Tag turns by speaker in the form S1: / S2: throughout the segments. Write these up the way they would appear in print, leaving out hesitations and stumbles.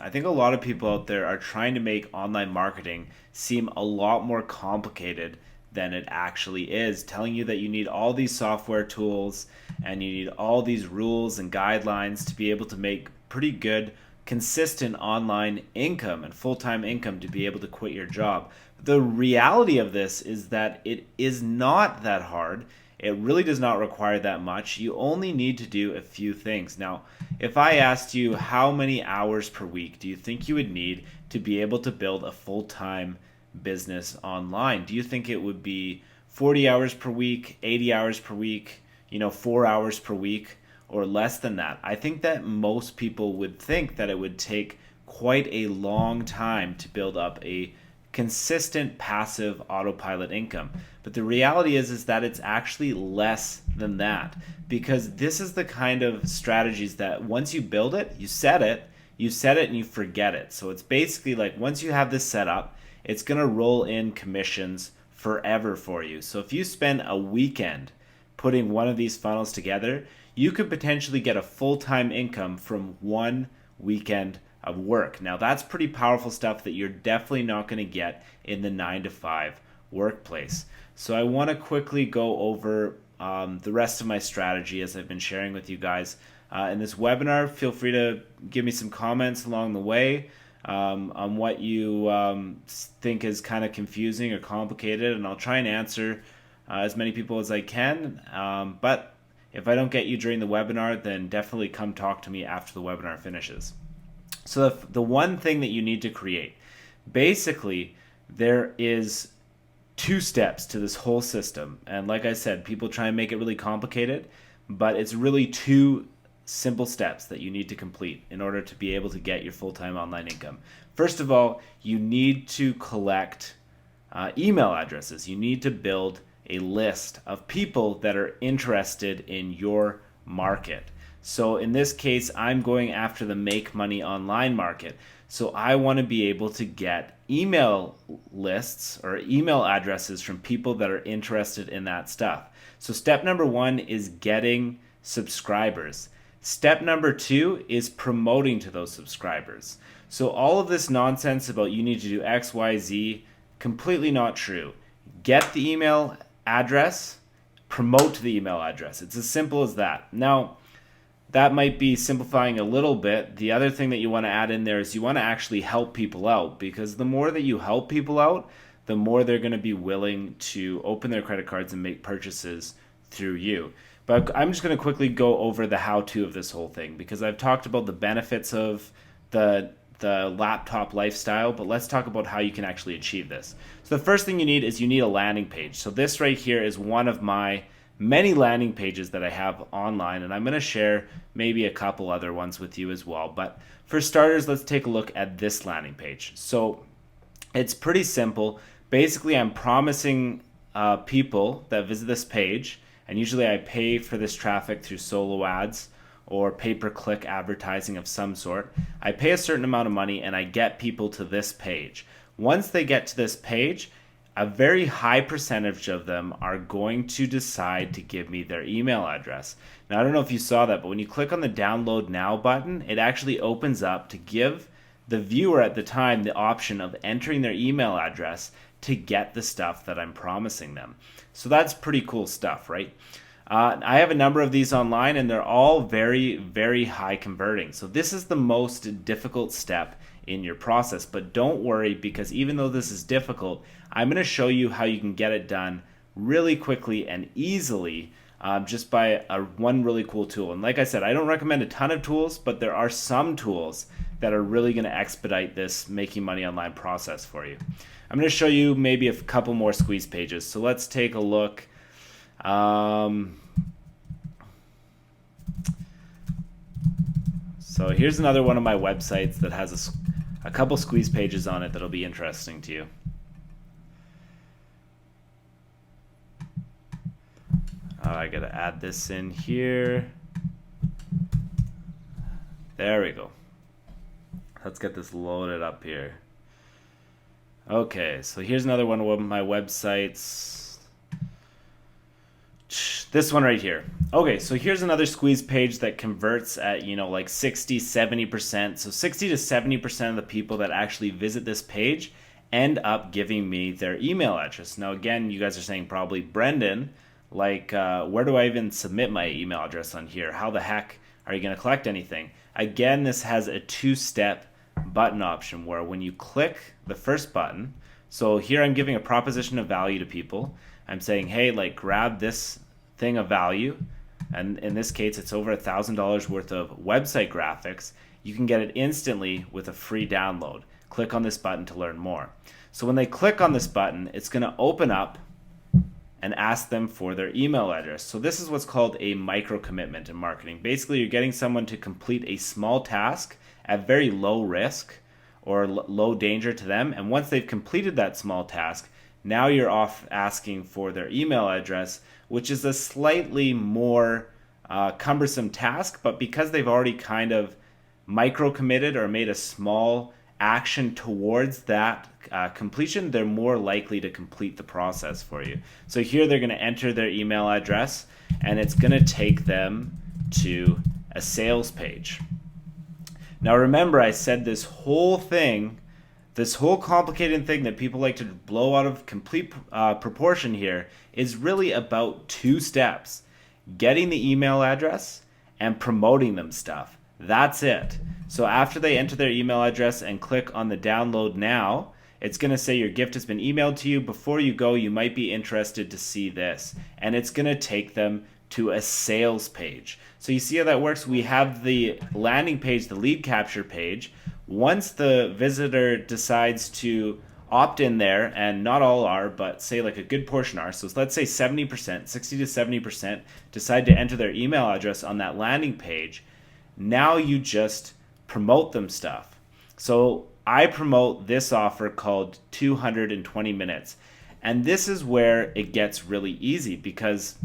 S1: I think a lot of people out there are trying to make online marketing seem a lot more complicated than it actually is, telling you that you need all these software tools and you need all these rules and guidelines to be able to make pretty good, consistent online income and full-time income to be able to quit your job. The reality of this is that it is not that hard. It really does not require that much. You only need to do a few things. Now, if I asked you how many hours per week do you think you would need to be able to build a full-time business online? Do you think it would be 40 hours per week, 80 hours per week, 4 hours per week, or less than that? I think that most people would think that it would take quite a long time to build up a consistent passive autopilot income. But the reality is that it's actually less than that, because this is the kind of strategies that once you build it, you set it and you forget it. So it's basically like once you have this set up, it's going to roll in commissions forever for you. So if you spend a weekend putting one of these funnels together, you could potentially get a full-time income from one weekend of work. Now that's pretty powerful stuff that you're definitely not going to get in the 9-to-5 workplace. So I want to quickly go over the rest of my strategy as I've been sharing with you guys in this webinar. Feel free to give me some comments along the way on what you think is kind of confusing or complicated, and I'll try and answer as many people as I can. But if I don't get you during the webinar, then definitely come talk to me after the webinar finishes. So the one thing that you need to create, basically there is 2 steps to this whole system. And like I said, people try and make it really complicated, but it's really 2 simple steps that you need to complete in order to be able to get your full-time online income. First of all, you need to collect email addresses. You need to build a list of people that are interested in your market. So in this case, I'm going after the make money online market. So I want to be able to get email lists or email addresses from people that are interested in that stuff. So step number 1 is getting subscribers. Step number 2 is promoting to those subscribers. So all of this nonsense about you need to do X, Y, Z, completely not true. Get the email address, promote to the email address. It's as simple as that. Now, that might be simplifying a little bit. The other thing that you want to add in there is you want to actually help people out, because the more that you help people out, the more they're going to be willing to open their credit cards and make purchases through you. But I'm just going to quickly go over the how-to of this whole thing, because I've talked about the benefits of the laptop lifestyle, but let's talk about how you can actually achieve this. So the first thing you need is you need a landing page. So this right here is one of my many landing pages that I have online, and I'm going to share maybe a couple other ones with you as well. But for starters, let's take a look at this landing page. So it's pretty simple. Basically, I'm promising people that visit this page, and usually I pay for this traffic through solo ads or pay-per-click advertising of some sort. I pay a certain amount of money and I get people to this page. Once they get to this page, a very high percentage of them are going to decide to give me their email address. Now, I don't know if you saw that, but when you click on the download now button, it actually opens up to give the viewer at the time the option of entering their email address to get the stuff that I'm promising them. So that's pretty cool stuff, right? I have a number of these online, and they're all very, very high converting. So this is the most difficult step in your process, but don't worry, because even though this is difficult, I'm going to show you how you can get it done really quickly and easily just by one really cool tool. And like I said, I don't recommend a ton of tools, but there are some tools that are really going to expedite this making money online process for you. I'm going to show you maybe a couple more squeeze pages. So let's take a look. So here's another one of my websites that has a couple squeeze pages on it that'll be interesting to you. I gotta add this in here. There we go. Let's get this loaded up here. Okay, so here's another one of my websites. This one right here. Okay, so here's another squeeze page that converts at, like 60, 70%. So 60 to 70% of the people that actually visit this page end up giving me their email address. Now, again, you guys are saying probably, Brendan, where do I even submit my email address on here? How the heck are you going to collect anything? Again, this has a two-step button option where when you click the first button, so here I'm giving a proposition of value to people. I'm saying, hey, grab this thing of value, and in this case it's over $1,000 worth of website graphics. You can get it instantly with a free download. Click on this button to learn more. So when they click on this button, it's going to open up and ask them for their email address. So this is what's called a micro commitment in marketing. Basically, you're getting someone to complete a small task at very low risk or low danger to them, and once they've completed that small task, now you're off asking for their email address, which is a slightly more cumbersome task, but because they've already kind of micro committed or made a small action towards that completion, they're more likely to complete the process for you. So here they're going to enter their email address, and it's going to take them to a sales page. Now remember, I said this whole complicated thing that people like to blow out of complete proportion here is really about two steps: getting the email address and promoting them stuff. That's it. So after they enter their email address and click on the download now, it's going to say your gift has been emailed to you. Before you go, you might be interested to see this. And it's going to take them to a sales page. So you see how that works? We have the landing page, the lead capture page. Once the visitor decides to opt in there, and not all are, but say a good portion are, so let's say 70%, 60 to 70% decide to enter their email address on that landing page, now you just promote them stuff. So I promote this offer called 220 minutes. And this is where it gets really easy, because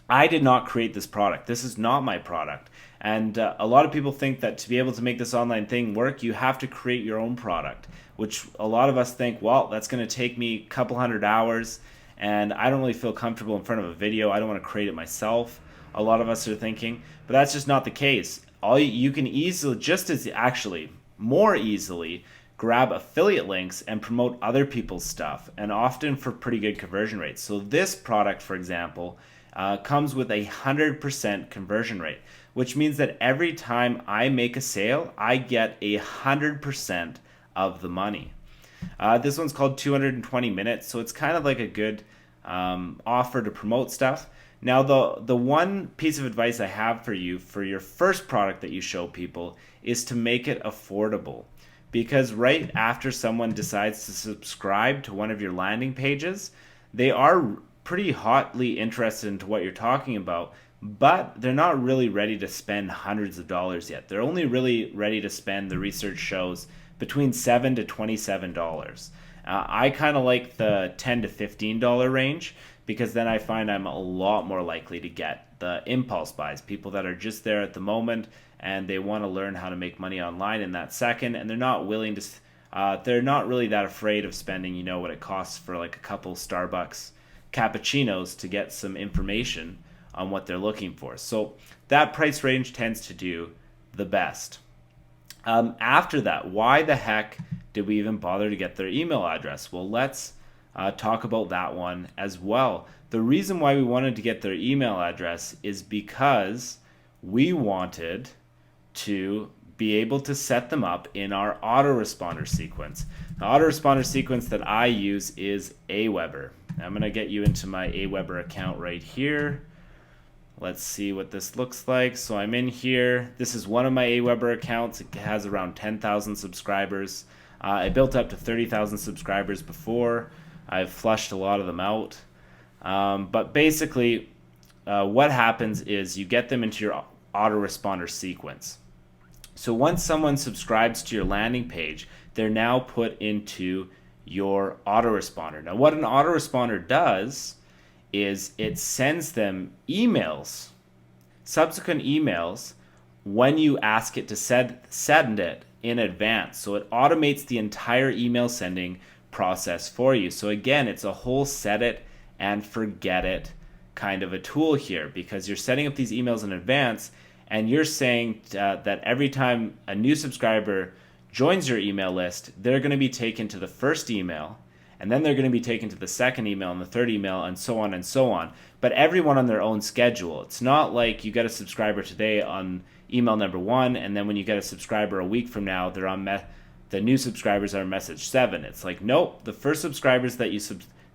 S1: I did not create this product. This is not my product. And a lot of people think that to be able to make this online thing work, you have to create your own product, which a lot of us think, well, that's going to take me a couple hundred hours, and I don't really feel comfortable in front of a video. I don't want to create it myself. A lot of us are thinking, but that's just not the case. You can more easily grab affiliate links and promote other people's stuff, and often for pretty good conversion rates. So this product, for example, comes with 100% conversion rate, which means that every time I make a sale, I get 100% of the money. This one's called 220 minutes, so it's kind of like a good offer to promote stuff. Now, the one piece of advice I have for you for your first product that you show people is to make it affordable. Because right after someone decides to subscribe to one of your landing pages, they are pretty hotly interested into what you're talking about, but they're not really ready to spend hundreds of dollars yet. They're only really ready to spend, the research shows, between $7 to $27. I kind of like the $10 to $15 range, because then I find I'm a lot more likely to get the impulse buys, people that are just there at the moment and they want to learn how to make money online in that second, and they're not willing to, they're not really that afraid of spending, what it costs for a couple Starbucks cappuccinos to get some information on what they're looking for. So that price range tends to do the best. After that, why the heck did we even bother to get their email address? Well, let's talk about that one as well. The reason why we wanted to get their email address is because we wanted to be able to set them up in our autoresponder sequence. The autoresponder sequence that I use is Aweber. I'm going to get you into my Aweber account right here. Let's see what this looks like. So I'm in here. This is one of my Aweber accounts. It has around 10,000 subscribers. I built up to 30,000 subscribers before. I've flushed a lot of them out. But basically, what happens is you get them into your autoresponder sequence. So once someone subscribes to your landing page, they're now put into your autoresponder. Now, what an autoresponder does is it sends them emails, subsequent emails, when you ask it to send it in advance. So it automates the entire email sending process for you. So again, it's a whole set it and forget it kind of a tool here, because you're setting up these emails in advance and you're saying that every time a new subscriber joins your email list, they're going to be taken to the first email, and then they're going to be taken to the second email and the third email, and so on and so on. But everyone on their own schedule. It's not like you get a subscriber today on email number 1, and then when you get a subscriber a week from now, they're on the new subscribers are message 7. It's like, nope, the first subscribers that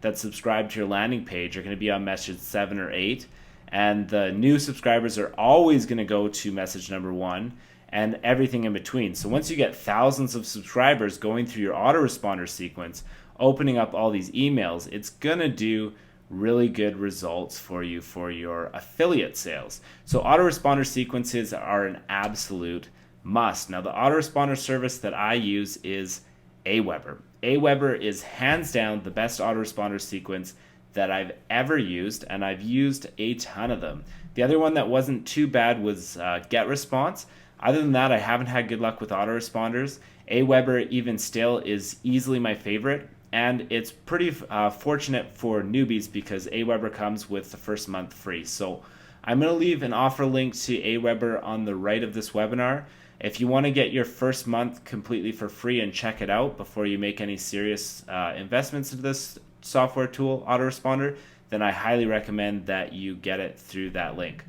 S1: that subscribe to your landing page are going to be on message 7 or 8, and the new subscribers are always going to go to message number 1, and everything in between. So once you get thousands of subscribers going through your autoresponder sequence, opening up all these emails, it's going to do really good results for you for your affiliate sales. So autoresponder sequences are an absolute must. Now, the autoresponder service that I use is Aweber. Aweber is hands down the best autoresponder sequence that I've ever used, and I've used a ton of them. The other one that wasn't too bad was GetResponse. Other than that, I haven't had good luck with autoresponders. Aweber, even still, is easily my favorite, and it's pretty fortunate for newbies because Aweber comes with the first month free. So I'm going to leave an offer link to Aweber on the right of this webinar. If you want to get your first month completely for free and check it out before you make any serious investments into this software tool, autoresponder, then I highly recommend that you get it through that link.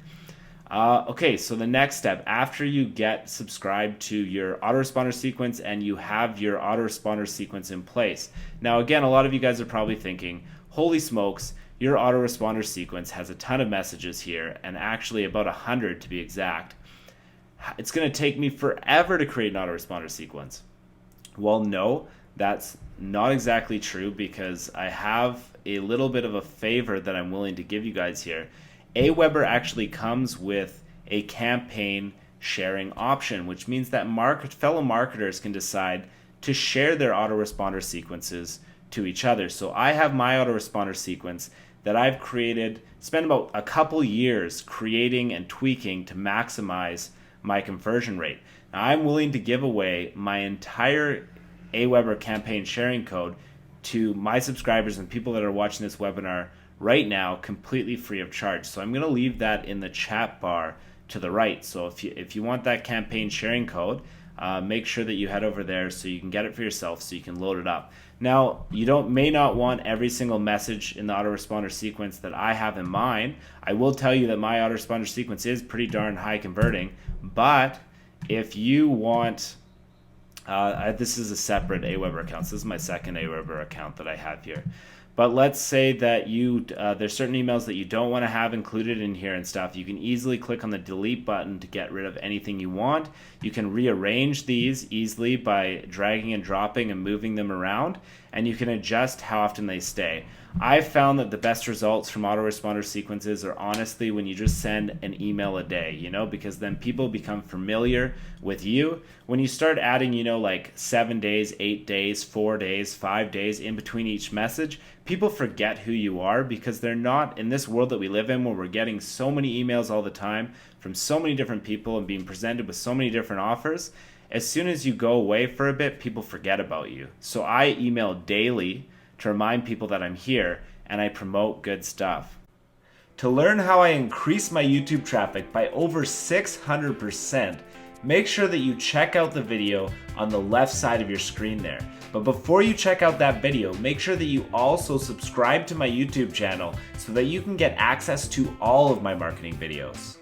S1: Okay, so the next step, after you get subscribed to your autoresponder sequence and you have your autoresponder sequence in place. Now, again, a lot of you guys are probably thinking, holy smokes, your autoresponder sequence has a ton of messages here, and actually about 100 to be exact. It's going to take me forever to create an autoresponder sequence. Well, no, that's not exactly true, because I have a little bit of a favor that I'm willing to give you guys here. Aweber actually comes with a campaign sharing option, which means that fellow marketers can decide to share their autoresponder sequences to each other. So I have my autoresponder sequence that I've spent about a couple years creating and tweaking to maximize my conversion rate. Now, I'm willing to give away my entire Aweber campaign sharing code to my subscribers and people that are watching this webinar right now completely free of charge. So I'm going to leave that in the chat bar to the right. So if you want that campaign sharing code, make sure that you head over there so you can get it for yourself, so you can load it up. Now, you may not want every single message in the autoresponder sequence that I have in mind. I will tell you that my autoresponder sequence is pretty darn high converting, but if you want, this is a separate Aweber account. So this is my second Aweber account that I have here. But let's say that there's certain emails that you don't want to have included in here and stuff. You can easily click on the delete button to get rid of anything you want. You can rearrange these easily by dragging and dropping and moving them around, and you can adjust how often they stay. I've found that the best results from autoresponder sequences are honestly when you just send an email a day, because then people become familiar with you. When you start adding, like 7 days, 8 days, 4 days, 5 days in between each message, people forget who you are, because they're not in this world that we live in, where we're getting so many emails all the time from so many different people and being presented with so many different offers. As soon as you go away for a bit, people forget about you. So I email daily to remind people that I'm here, and I promote good stuff. To learn how I increase my YouTube traffic by over 600%, make sure that you check out the video on the left side of your screen there. But before you check out that video, make sure that you also subscribe to my YouTube channel so that you can get access to all of my marketing videos.